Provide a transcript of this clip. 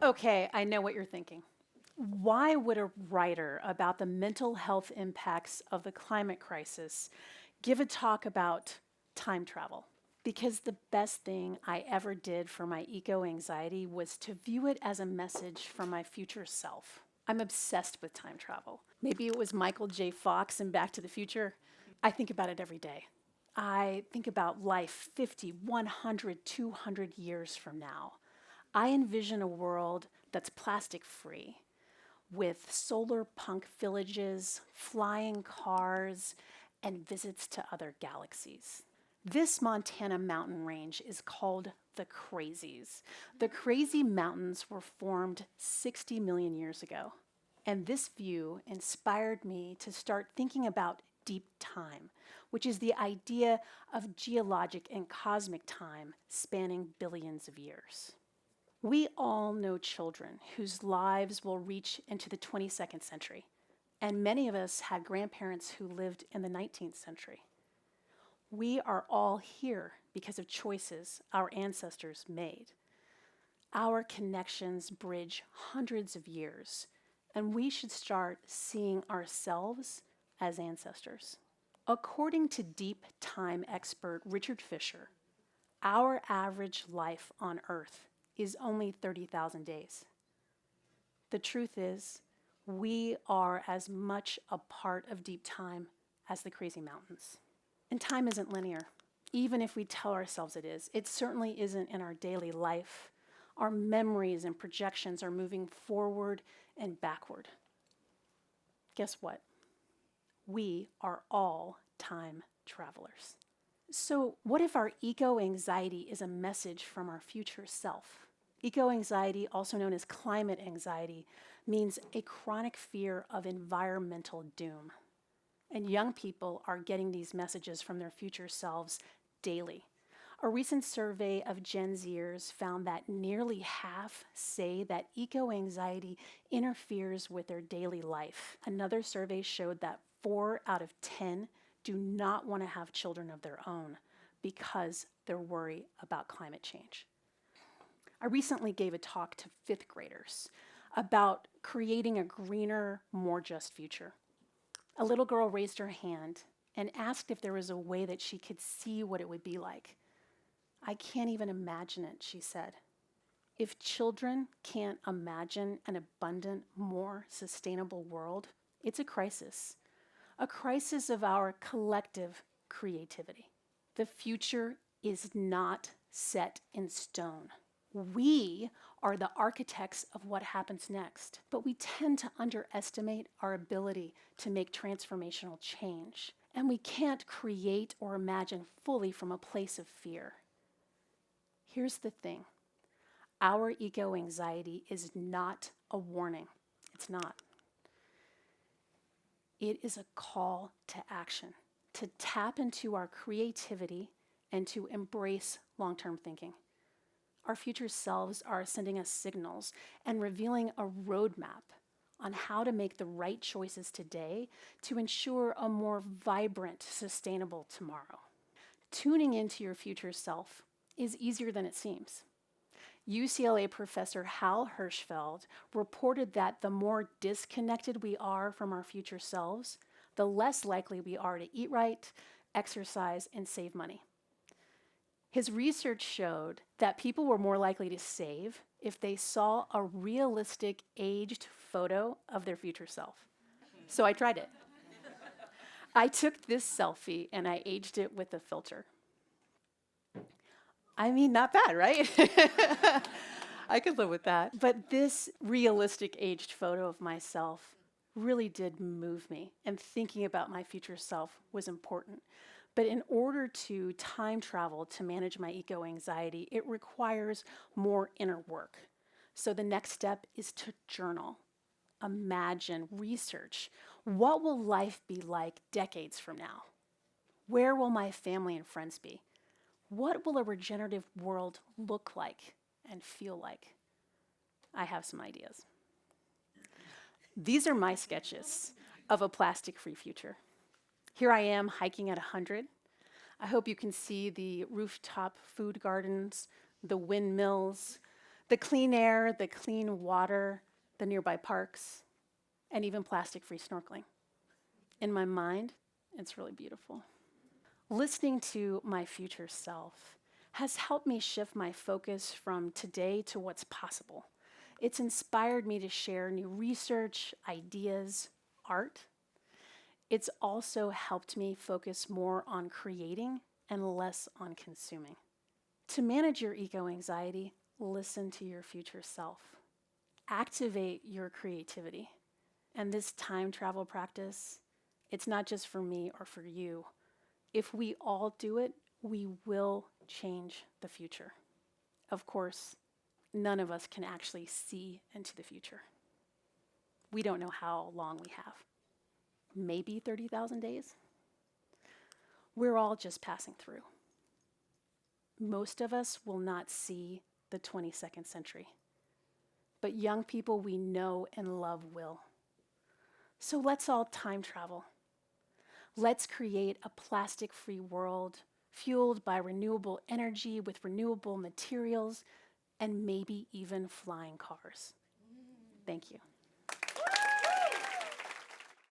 Okay, I know what you're thinking. Why would a writer about the mental health impacts of the climate crisis give a talk about time travel? Because the best thing I ever did for my eco-anxiety was to view it as a message from my future self. I'm obsessed with time travel. Maybe it was Michael J. Fox in Back to the Future. I think about it every day. I think about life 50, 100, 200 years from now. I envision a world that's plastic free, with solar punk villages, flying cars, and visits to other galaxies. This Montana mountain range is called the Crazies. The Crazy Mountains were formed 60 million years ago, and this view inspired me to start thinking about deep time, which is the idea of geologic and cosmic time spanning billions of years. We all know children whose lives will reach into the 22nd century, and many of us had grandparents who lived in the 19th century. We are all here because of choices our ancestors made. Our connections bridge hundreds of years, and we should start seeing ourselves as ancestors. According to deep time expert Richard Fisher, our average life on Earth is only 30,000 days. The truth is, we are as much a part of deep time as the Crazy Mountains. And time isn't linear, even if we tell ourselves it is. It certainly isn't in our daily life. Our memories and projections are moving forward and backward. Guess what? We are all time travelers. So what if our eco-anxiety is a message from our future self? Eco-anxiety, also known as climate anxiety, means a chronic fear of environmental doom. And young people are getting these messages from their future selves daily. A recent survey of Gen Zers found that nearly half say that eco-anxiety interferes with their daily life. Another survey showed that 4 out of 10 do not want to have children of their own because they're worried about climate change. I recently gave a talk to 5th graders about creating a greener, more just future. A little girl raised her hand and asked if there was a way that she could see what it would be like. I can't even imagine it, she said. If children can't imagine an abundant, more sustainable world, it's a crisis of our collective creativity. The future is not set in stone. We are the architects of what happens next, but we tend to underestimate our ability to make transformational change, and we can't create or imagine fully from a place of fear. Here's the thing. Our eco-anxiety is not a warning. It's not. It is a call to action, to tap into our creativity and to embrace long-term thinking. Our future selves are sending us signals and revealing a roadmap on how to make the right choices today to ensure a more vibrant, sustainable tomorrow. Tuning into your future self is easier than it seems. UCLA professor Hal Hirschfeld reported that the more disconnected we are from our future selves, the less likely we are to eat right, exercise, and save money. His research showed that people were more likely to save if they saw a realistic aged photo of their future self. So I tried it. I took this selfie and I aged it with a filter. I mean, not bad, right? I could live with that. But this realistic aged photo of myself really did move me, and thinking about my future self was important. But in order to time travel to manage my eco-anxiety, it requires more inner work. So the next step is to journal, imagine, research. What will life be like decades from now? Where will my family and friends be? What will a regenerative world look like and feel like? I have some ideas. These are my sketches of a plastic-free future. Here I am hiking at 100. I hope you can see the rooftop food gardens, the windmills, The clean air, the clean water, the nearby parks, and even plastic-free snorkeling. In my mind, it's really beautiful. Listening to my future self has helped me shift my focus from today to what's possible. It's inspired me to share new research, ideas, art. It's also helped me focus more on creating and less on consuming. To manage your eco-anxiety, listen to your future self. Activate your creativity. And this time travel practice, it's not just for me or for you. If we all do it, we will change the future. Of course, none of us can actually see into the future. We don't know how long we have. Maybe 30,000 days? We're all just passing through. Most of us will not see the 22nd century, but young people we know and love will. So let's all time travel. Let's create a plastic-free world fueled by renewable energy with renewable materials and maybe even flying cars. Thank you.